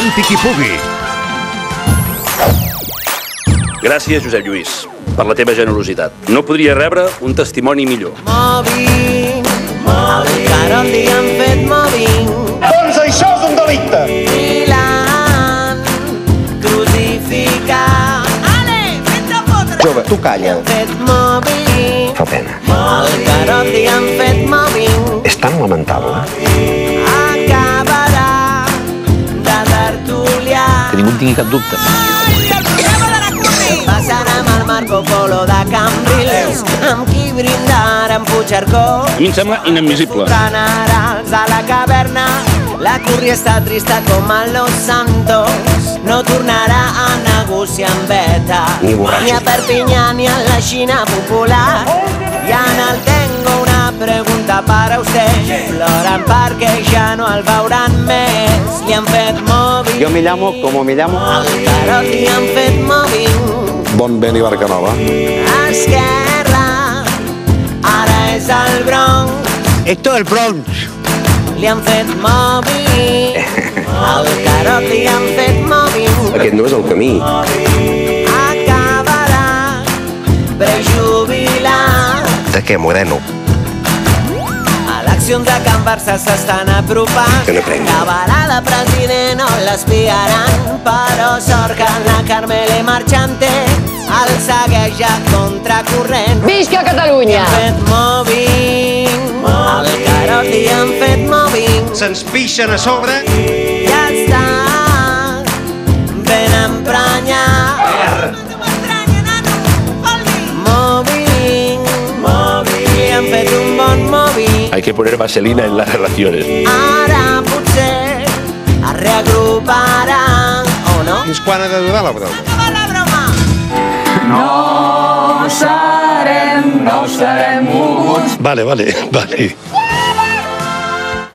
Canti qui pugui. Gràcies, Josep Lluís, per la teva generositat. No podria rebre un testimoni millor. Mobbing, al Carol li han fet mobbing. Doncs això és un delicte. I l'han crucificat. Ale, vés a fotre. Jove, tu calla. Li han fet mobbing. Fa pena. Al Carol li han fet mobbing. És tan lamentable. Acabarà de tertulià. Que ningú en tingui cap dubte. Passant amb el Marco Polo de Cambrils, amb qui brindar amb Puigcercó. A mi em sembla inadmissible. Canarals a la caverna, la Curri està trista com a Los Santos. No tornarà a negociar amb Beta, ni a Perpinyà ni a la Xina popular. I en el tengo una pregunta para usted. Ploren perquè ja no el veuran més. Li han fet mobbing. Yo me llamo como me llamo. Al Carol li han fet mobbing. Bon vent i barca nova. Esquerra, ara és el Bronx. Esto es el Bronx. Li han fet mobbing. Al Carol li han fet mobbing. Aquest no és el camí. Acabarà prejubilat. De què, Moreno? Eleccions a Can Barça s'estan apropant. Que no prengui. Acabarà de president o l'espiaran. Però sort que la Carmele Marchante el segueix a contracorrent. Visca Catalunya! Li han fet mobbing. Al Carol li han fet mobbing. Se'ns pixen a sobre. Ja està ben emprenyat. Mobbing, mobbing. Li han fet un bon mobbing. Hay que poner vaselina en las relaciones. Ara potser es reagruparan, o no? Fins quan ha de durar la broma? Acaba la broma! No serem moguts. Vale.